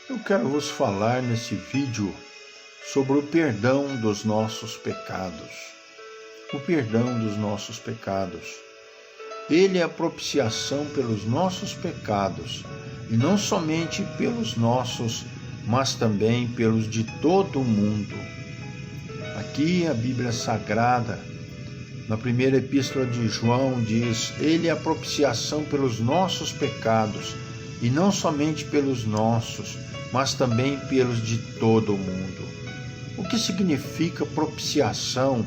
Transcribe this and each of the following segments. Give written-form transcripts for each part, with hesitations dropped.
Eu quero vos falar nesse vídeo sobre o perdão dos nossos pecados. O perdão dos nossos pecados. Ele é a propiciação pelos nossos pecados, e não somente pelos nossos, mas também pelos de todo o mundo. Aqui a Bíblia Sagrada, na primeira epístola de João, diz: Ele é a propiciação pelos nossos pecados, e não somente pelos nossos, mas também pelos de todo o mundo. O que significa propiciação?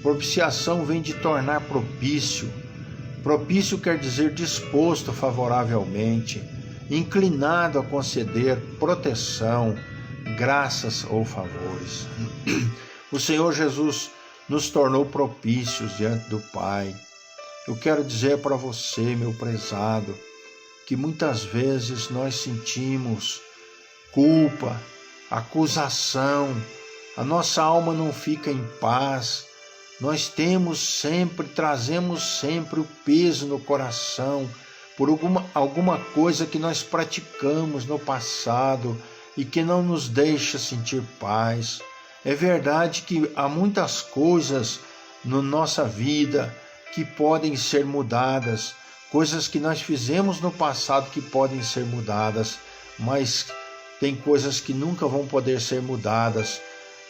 Propiciação vem de tornar propício. Propício quer dizer disposto favoravelmente, inclinado a conceder proteção, graças ou favores. O Senhor Jesus nos tornou propícios diante do Pai. Eu quero dizer para você, meu prezado, que muitas vezes nós sentimos culpa, acusação, a nossa alma não fica em paz. Nós trazemos sempre o peso no coração por alguma coisa que nós praticamos no passado e que não nos deixa sentir paz. É verdade que há muitas coisas na nossa vida que podem ser mudadas, coisas que nós fizemos no passado que podem ser mudadas, mas tem coisas que nunca vão poder ser mudadas.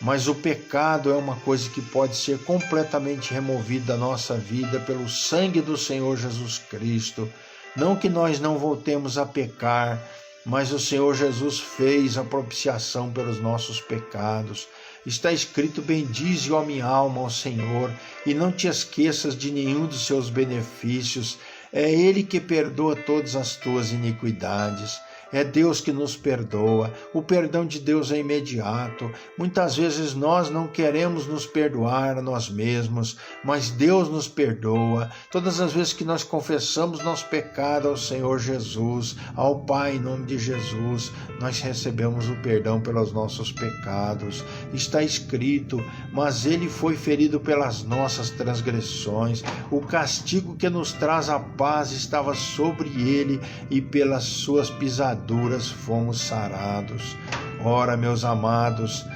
Mas o pecado é uma coisa que pode ser completamente removida da nossa vida pelo sangue do Senhor Jesus Cristo. Não que nós não voltemos a pecar, mas o Senhor Jesus fez a propiciação pelos nossos pecados. Está escrito: bendize, ó minha alma, ao Senhor, e não te esqueças de nenhum dos seus benefícios. É Ele que perdoa todas as tuas iniquidades. É Deus que nos perdoa. O perdão de Deus é imediato. Muitas vezes nós não queremos nos perdoar a nós mesmos, mas Deus nos perdoa. Todas as vezes que nós confessamos nosso pecado ao Senhor Jesus, ao Pai, em nome de Jesus, nós recebemos o perdão pelos nossos pecados. Está escrito: mas Ele foi ferido pelas nossas transgressões. O castigo que nos traz a paz estava sobre Ele, e pelas suas pisaduras fomos sarados. Ora, meus amados,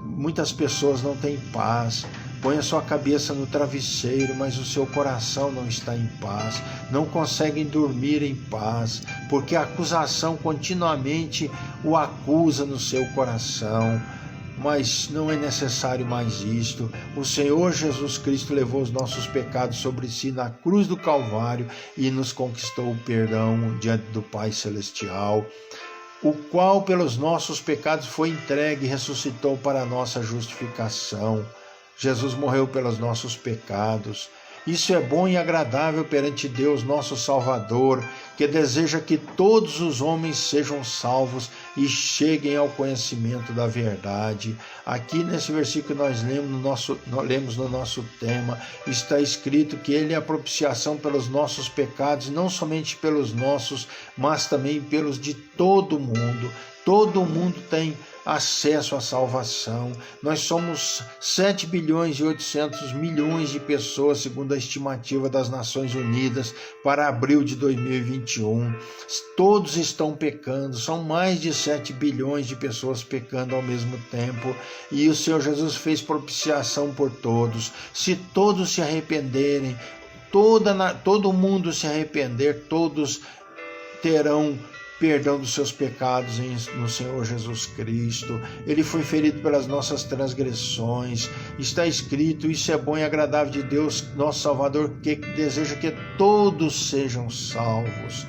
muitas pessoas não têm paz. Põe a sua cabeça no travesseiro, mas o seu coração não está em paz. Não conseguem dormir em paz, porque a acusação continuamente o acusa no seu coração. Mas não é necessário mais isto. O Senhor Jesus Cristo levou os nossos pecados sobre si na cruz do Calvário e nos conquistou o perdão diante do Pai Celestial, o qual pelos nossos pecados foi entregue e ressuscitou para a nossa justificação. Jesus morreu pelos nossos pecados. Isso é bom e agradável perante Deus, nosso Salvador, que deseja que todos os homens sejam salvos e cheguem ao conhecimento da verdade. Aqui nesse versículo que nós lemos no nosso tema, está escrito que Ele é a propiciação pelos nossos pecados, não somente pelos nossos, mas também pelos de todo mundo. Todo mundo tem acesso à salvação. Nós somos 7 bilhões e 800 milhões de pessoas, segundo a estimativa das Nações Unidas, para abril de 2021. Todos estão pecando, são mais de 7 bilhões de pessoas pecando ao mesmo tempo, e o Senhor Jesus fez propiciação por todos. Se todos se arrependerem, todo mundo se arrepender, todos terão perdão dos seus pecados no Senhor Jesus Cristo. Ele foi ferido pelas nossas transgressões. Está escrito: isso é bom e agradável de Deus, nosso Salvador, que deseja que todos sejam salvos.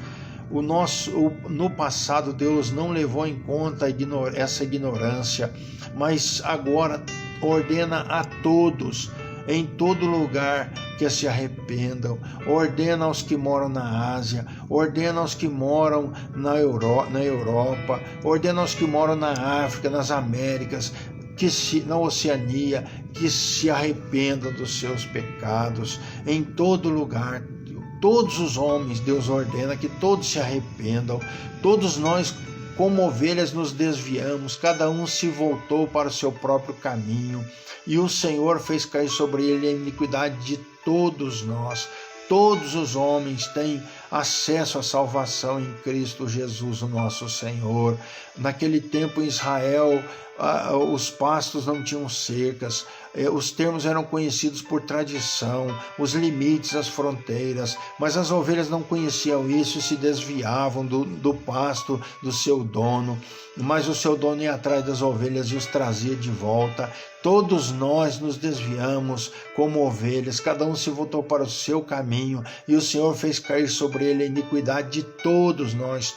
No passado Deus não levou em conta essa ignorância, mas agora ordena a todos, em todo lugar, que se arrependam. Ordena aos que moram na Ásia, ordena aos que moram na Europa, ordena aos que moram na África, nas Américas, na Oceania, que se arrependam dos seus pecados. Em todo lugar, todos os homens, Deus ordena que todos se arrependam. Todos nós, como ovelhas, nos desviamos, cada um se voltou para o seu próprio caminho, e o Senhor fez cair sobre ele a iniquidade de todos nós. Todos os homens têm acesso à salvação em Cristo Jesus, o nosso Senhor. Naquele tempo em Israel, os pastos não tinham cercas, os termos eram conhecidos por tradição, os limites, as fronteiras, mas as ovelhas não conheciam isso e se desviavam do pasto do seu dono, mas o seu dono ia atrás das ovelhas e os trazia de volta. Todos nós nos desviamos como ovelhas, cada um se voltou para o seu caminho, e o Senhor fez cair sobre ele a iniquidade de todos nós,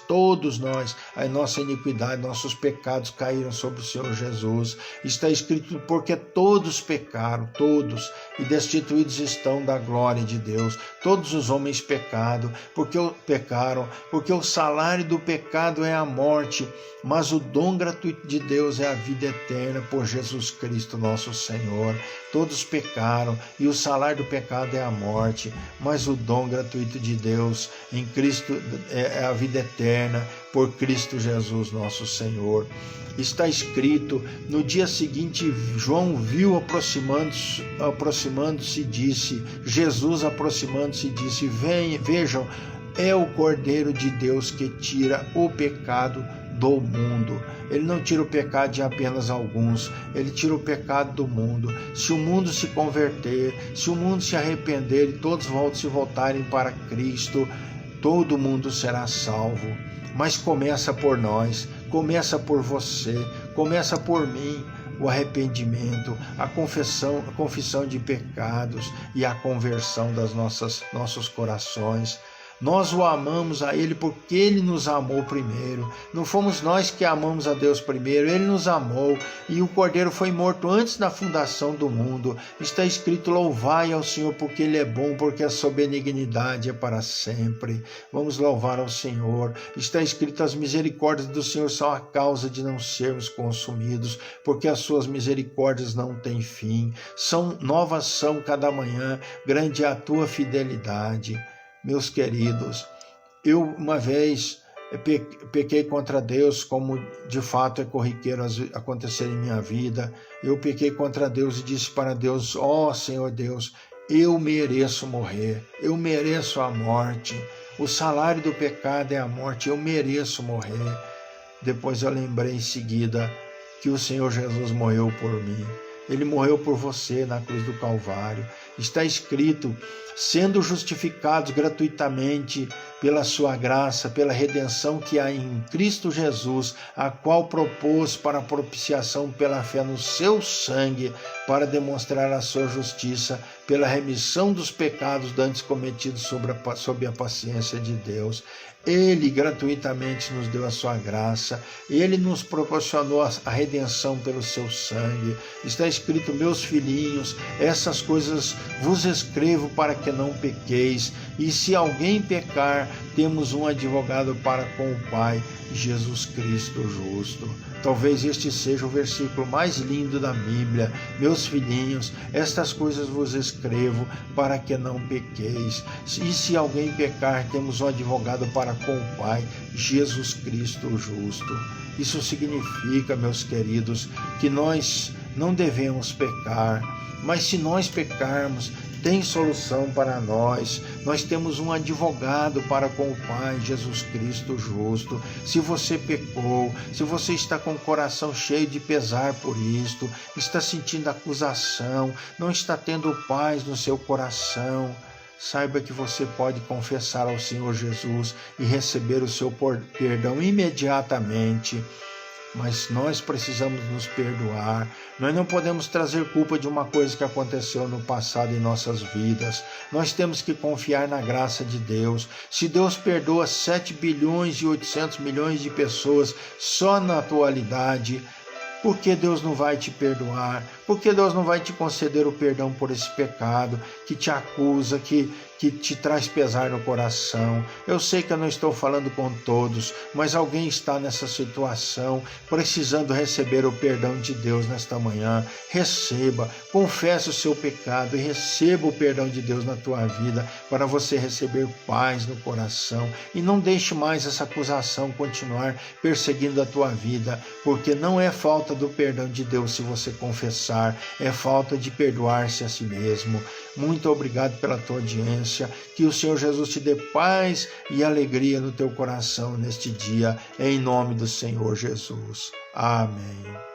a nossa iniquidade, nossos pecados caíram sobre o Senhor Jesus. Está escrito: porque todos pecaram, todos, e destituídos estão da glória de Deus. Todos os homens pecaram, porque o salário do pecado é a morte, mas o dom gratuito de Deus é a vida eterna por Jesus Cristo, nosso Senhor. Todos pecaram e o salário do pecado é a morte, mas o dom gratuito de Deus em Cristo é a vida eterna por Cristo Jesus, nosso Senhor. Está escrito: no dia seguinte, João viu aproximando-se, disse, Jesus aproximando-se disse: vejam, é o Cordeiro de Deus que tira o pecado do mundo. Ele não tira o pecado de apenas alguns, ele tira o pecado do mundo. Se o mundo se converter, se o mundo se arrepender e todos se voltarem para Cristo, todo mundo será salvo. Mas começa por nós, começa por você, começa por mim. O arrependimento, a confissão de pecados e a conversão dos nossos corações. Nós o amamos a Ele porque Ele nos amou primeiro. Não fomos nós que amamos a Deus primeiro, Ele nos amou. E o Cordeiro foi morto antes da fundação do mundo. Está escrito: louvai ao Senhor porque Ele é bom, porque a sua benignidade é para sempre. Vamos louvar ao Senhor. Está escrito: as misericórdias do Senhor são a causa de não sermos consumidos, porque as suas misericórdias não têm fim. Novas são cada manhã, grande é a tua fidelidade. Meus queridos, eu uma vez pequei contra Deus, como de fato é corriqueiro acontecer em minha vida. Eu pequei contra Deus e disse para Deus: ó Senhor Deus, eu mereço morrer, eu mereço a morte. O salário do pecado é a morte, eu mereço morrer. Depois eu lembrei em seguida que o Senhor Jesus morreu por mim. Ele morreu por você na cruz do Calvário. Está escrito: sendo justificados gratuitamente pela sua graça, pela redenção que há em Cristo Jesus, a qual propôs para a propiciação pela fé no seu sangue, para demonstrar a sua justiça, pela remissão dos pecados dantes cometidos sob a paciência de Deus. Ele gratuitamente nos deu a sua graça, Ele nos proporcionou a redenção pelo seu sangue. Está escrito: meus filhinhos, essas coisas vos escrevo para que não pequeis, e se alguém pecar, temos um advogado para com o Pai, Jesus Cristo justo. Talvez este seja o versículo mais lindo da Bíblia. Meus filhinhos, estas coisas vos escrevo para que não pequeis. E se alguém pecar, temos um advogado para com o Pai, Jesus Cristo justo. Isso significa, meus queridos, que nós não devemos pecar, mas se nós pecarmos, tem solução para nós. Nós temos um advogado para com o Pai, Jesus Cristo justo. Se você pecou, se você está com o coração cheio de pesar por isto, está sentindo acusação, não está tendo paz no seu coração, saiba que você pode confessar ao Senhor Jesus e receber o seu perdão imediatamente. Mas nós precisamos nos perdoar. Nós não podemos trazer culpa de uma coisa que aconteceu no passado em nossas vidas. Nós temos que confiar na graça de Deus. Se Deus perdoa 7 bilhões e 800 milhões de pessoas só na atualidade, por que Deus não vai te perdoar? Por que Deus não vai te conceder o perdão por esse pecado que te acusa, que te traz pesar no coração? Eu sei que eu não estou falando com todos, mas alguém está nessa situação, precisando receber o perdão de Deus nesta manhã. Receba, confesse o seu pecado e receba o perdão de Deus na tua vida, para você receber paz no coração. E não deixe mais essa acusação continuar perseguindo a tua vida, porque não é falta do perdão de Deus se você confessar, é falta de perdoar-se a si mesmo. Muito obrigado pela tua audiência. Que o Senhor Jesus te dê paz e alegria no teu coração neste dia, em nome do Senhor Jesus. Amém.